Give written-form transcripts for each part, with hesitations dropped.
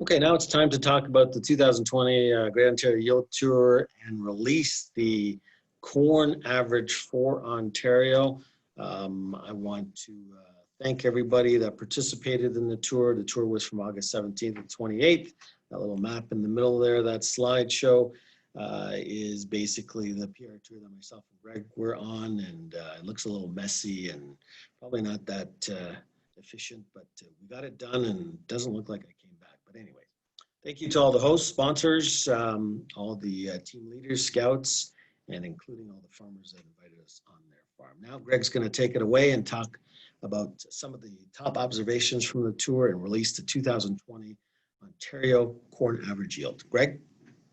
Okay, now it's time to talk about the 2020 Great Ontario Yield Tour and release the corn average for Ontario. I want to thank everybody that participated in the tour. The tour was from August 17th to 28th. That little map in the middle there, that slideshow is basically the PR tour that myself and Greg were on, and it looks a little messy and probably not that efficient, but we got it done and it doesn't look like I came back. But anyway, thank you to all the hosts, sponsors, all the team leaders, scouts, and including all the farmers that invited us on their farm. Now Greg's going to take it away and talk about some of the top observations from the tour and release the 2020 Ontario corn average yield. Greg?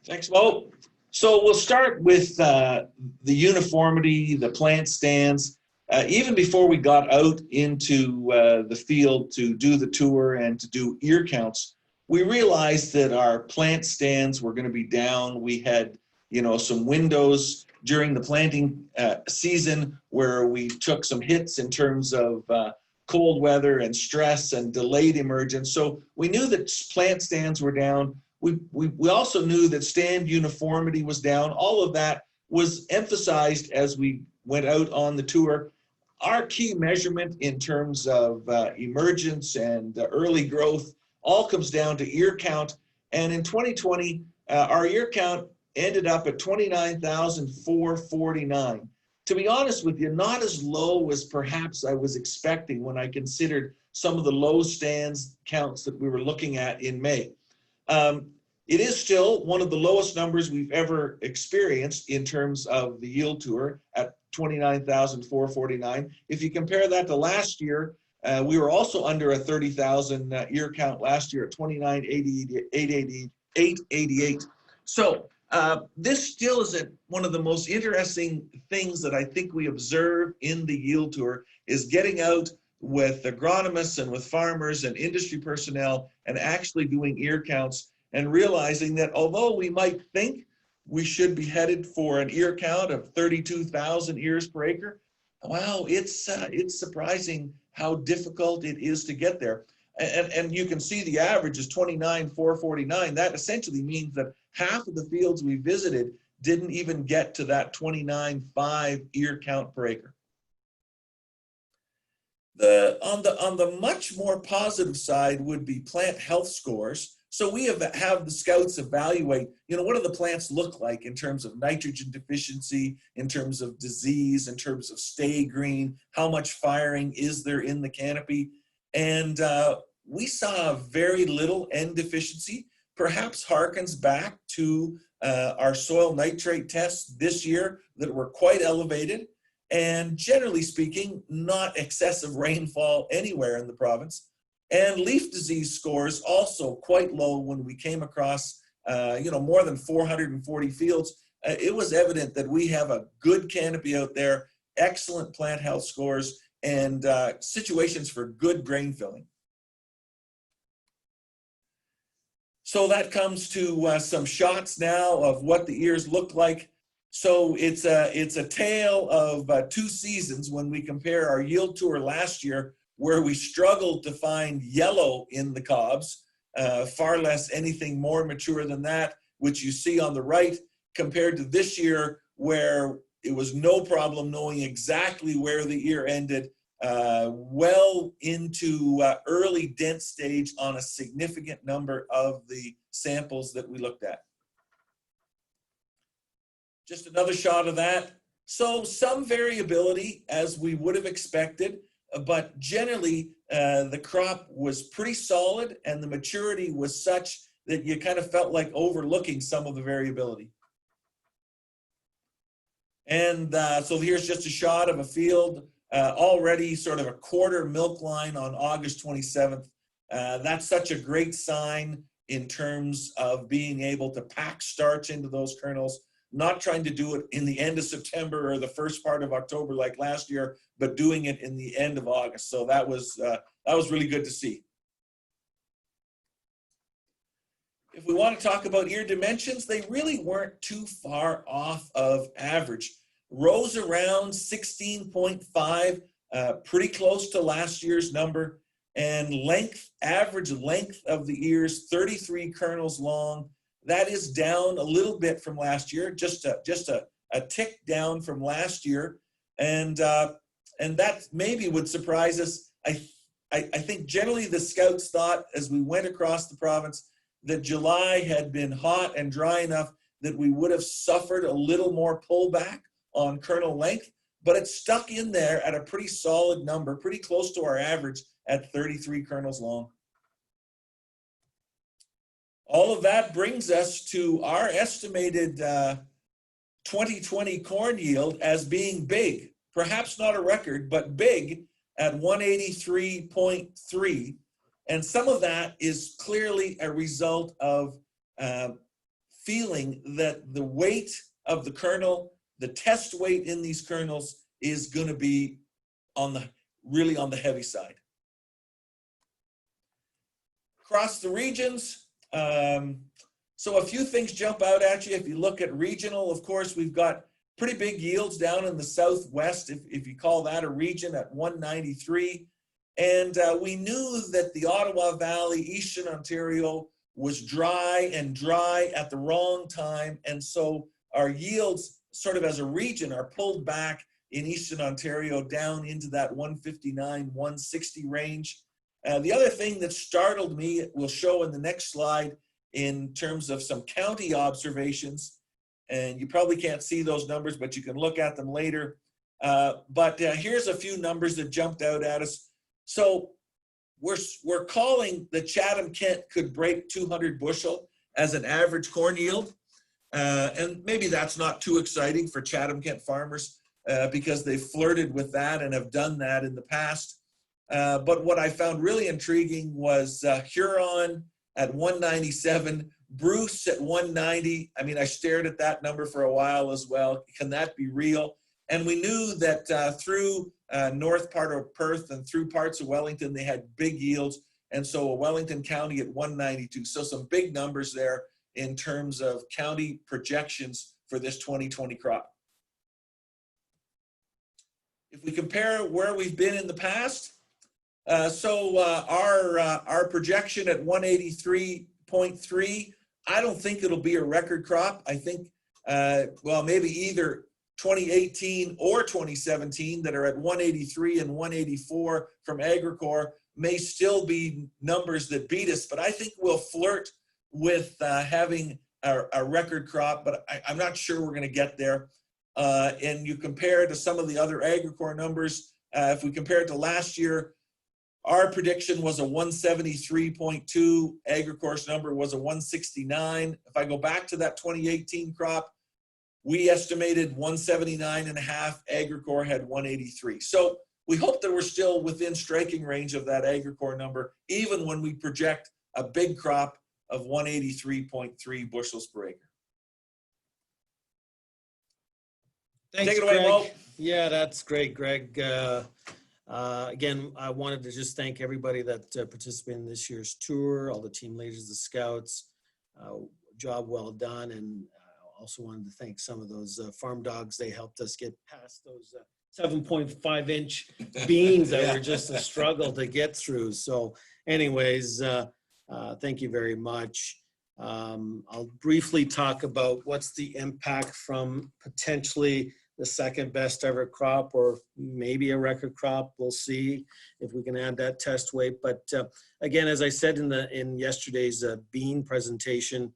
Thanks, Mo. So we'll start with the uniformity, the plant stands. Even before we got out into the field to do the tour and to do ear counts, we realized that our plant stands were going to be down. We had, some windows during the planting season where we took some hits in terms of cold weather and stress and delayed emergence. So we knew that plant stands were down. We also knew that stand uniformity was down. All of that was emphasized as we went out on the tour. Our key measurement in terms of emergence and early growth all comes down to ear count. And in 2020, our ear count ended up at 29,449. To be honest with you, not as low as perhaps I was expecting when I considered some of the low stands counts that we were looking at in May. It is still one of the lowest numbers we've ever experienced in terms of the yield tour at 29,449. If you compare that to last year, we were also under a 30,000 ear count last year at 29,888. So this still is one of the most interesting things that I think we observe in the yield tour is getting out with agronomists and with farmers and industry personnel and actually doing ear counts and realizing that although we might think we should be headed for an ear count of 32,000 ears per acre, wow, it's surprising how difficult it is to get there. And you can see the average is 29,449. That essentially means that half of the fields we visited didn't even get to that 29.5 ear count per acre. On the much more positive side would be plant health scores. So we have the scouts evaluate, what do the plants look like in terms of nitrogen deficiency, in terms of disease, in terms of stay green, how much firing is there in the canopy. And we saw very little N deficiency, perhaps harkens back to our soil nitrate tests this year that were quite elevated. And generally speaking, not excessive rainfall anywhere in the province. And leaf disease scores also quite low when we came across, more than 440 fields. It was evident that we have a good canopy out there, excellent plant health scores, and situations for good grain filling. So that comes to some shots now of what the ears look like. So it's a tale of two seasons when we compare our yield tour last year, where we struggled to find yellow in the cobs, far less anything more mature than that, which you see on the right, compared to this year, where it was no problem knowing exactly where the ear ended, well into early dent stage on a significant number of the samples that we looked at. Just another shot of that. So some variability as we would have expected, but generally the crop was pretty solid and the maturity was such that you kind of felt like overlooking some of the variability. And so here's just a shot of a field already sort of a quarter milk line on August 27th. That's such a great sign in terms of being able to pack starch into those kernels. Not trying to do it in the end of September or the first part of October like last year, but doing it in the end of August. So that was really good to see. If we want to talk about ear dimensions, they really weren't too far off of average. Rows around 16.5, pretty close to last year's number. And average length of the ears, 33 kernels long. That is down a little bit from last year, just a tick down from last year. And that maybe would surprise us. I think generally the scouts thought as we went across the province that July had been hot and dry enough that we would have suffered a little more pullback on kernel length, but it's stuck in there at a pretty solid number, pretty close to our average at 33 kernels long. All of that brings us to our estimated 2020 corn yield as being big, perhaps not a record, but big at 183.3. And some of that is clearly a result of feeling that the weight of the kernel, the test weight in these kernels is going to be really on the heavy side. Across the regions, so a few things jump out at you. If you look at regional, of course, we've got pretty big yields down in the southwest, if you call that a region, at 193. And we knew that the Ottawa Valley, Eastern Ontario, was dry at the wrong time. And so our yields, sort of as a region, are pulled back in Eastern Ontario down into that 159, 160 range. The other thing that startled me, we'll show in the next slide in terms of some county observations. And you probably can't see those numbers, but you can look at them later. But here's a few numbers that jumped out at us. So we're calling the Chatham-Kent could break 200 bushel as an average corn yield. And maybe that's not too exciting for Chatham-Kent farmers because they've flirted with that and have done that in the past. But what I found really intriguing was Huron at 197, Bruce at 190. I mean, I stared at that number for a while as well. Can that be real? And we knew that through north part of Perth and through parts of Wellington, they had big yields. And so Wellington County at 192. So some big numbers there in terms of county projections for this 2020 crop. If we compare where we've been in the past, our projection at 183.3, I don't think it'll be a record crop. I think, well, maybe either 2018 or 2017 that are at 183 and 184 from Agricor may still be numbers that beat us, but I think we'll flirt with having a record crop, but I'm not sure we're going to get there. And you compare it to some of the other Agricor numbers, if we compare it to last year, our prediction was a 173.2, Agricor's number was a 169. If I go back to that 2018 crop, we estimated 179.5, Agricor had 183. So we hope that we're still within striking range of that Agricor number, even when we project a big crop of 183.3 bushels per acre. Thanks, Take it away, Greg. Mo. Yeah, that's great, Greg. Again, I wanted to just thank everybody that participated in this year's tour, all the team leaders, the scouts, job well done. And also wanted to thank some of those farm dogs. They helped us get past those 7.5-inch beans that were just a struggle to get through. So anyways, thank you very much. I'll briefly talk about what's the impact from potentially the second best ever crop or maybe a record crop. We'll see if we can add that test weight. But again, as I said in yesterday's bean presentation,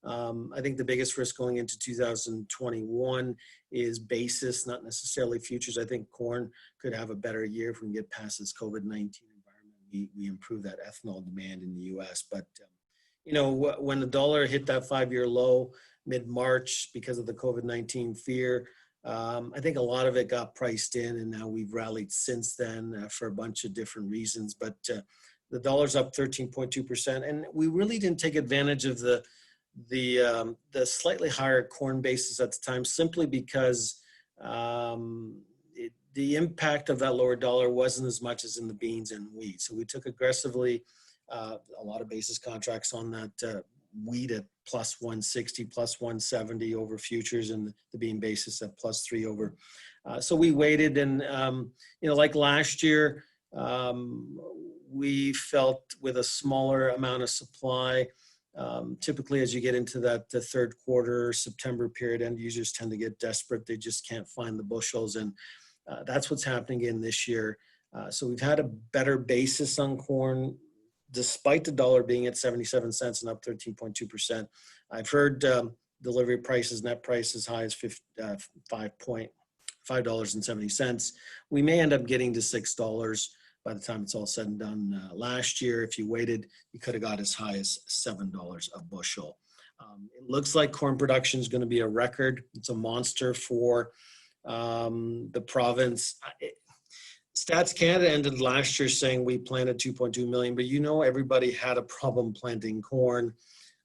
I think the biggest risk going into 2021 is basis, not necessarily futures. I think corn could have a better year if we can get past this COVID-19 environment. We improve that ethanol demand in the U.S. But you know, when the dollar hit that 5-year low mid-March because of the COVID-19 fear, I think a lot of it got priced in, and now we've rallied since then for a bunch of different reasons. But the dollar's up 13.2%, and we really didn't take advantage of the slightly higher corn basis at the time, simply because the impact of that lower dollar wasn't as much as in the beans and wheat. So we took aggressively a lot of basis contracts on that wheat at plus 160, plus 170 over futures, and the bean basis at plus 3 over. So we waited, and you know, like last year, we felt with a smaller amount of supply, typically as you get into the third quarter, September period, end users tend to get desperate. They just can't find the bushels. And that's what's happening in this year. So we've had a better basis on corn, despite the dollar being at 77 cents and up 13.2%. I've heard delivery prices, net price as high as $5.70. We may end up getting to $6 by the time it's all said and done. Last year, if you waited, you could have got as high as $7 a bushel. It looks like corn production is going to be a record. It's a monster for the province. Stats Canada ended last year saying we planted 2.2 million, but everybody had a problem planting corn.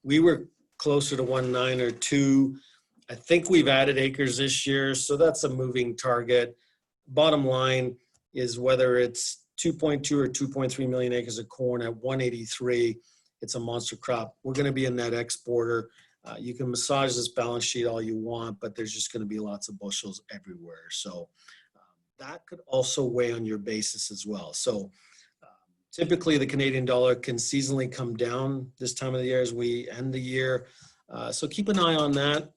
We were closer to 1.9 or 2. I think we've added acres this year, so that's a moving target. Bottom line is whether it's 2.2 or 2.3 million acres of corn at 183, it's a monster crop. We're going to be a net exporter. You can massage this balance sheet all you want, but there's just going to be lots of bushels everywhere. So that could also weigh on your basis as well. So typically the Canadian dollar can seasonally come down this time of the year as we end the year. So keep an eye on that.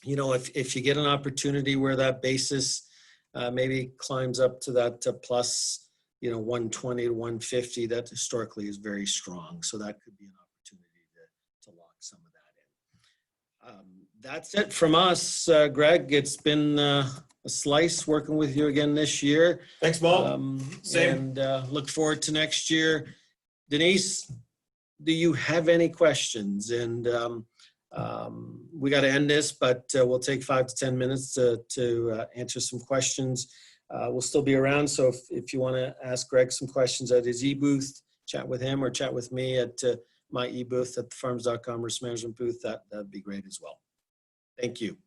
If you get an opportunity where that basis maybe climbs up to that plus, 120 to 150, that historically is very strong. So that could be an opportunity to lock some of that in. That's it from us, Greg. It's been a slice working with you again this year. Thanks, Mo. Same. And look forward to next year. Denise, do you have any questions? And we got to end this, but we'll take 5 to 10 minutes to answer some questions. We'll still be around, so if you want to ask Greg some questions at his e-booth, chat with him or chat with me at my e-booth at the Farms.com risk management booth, that'd be great as well. Thank you.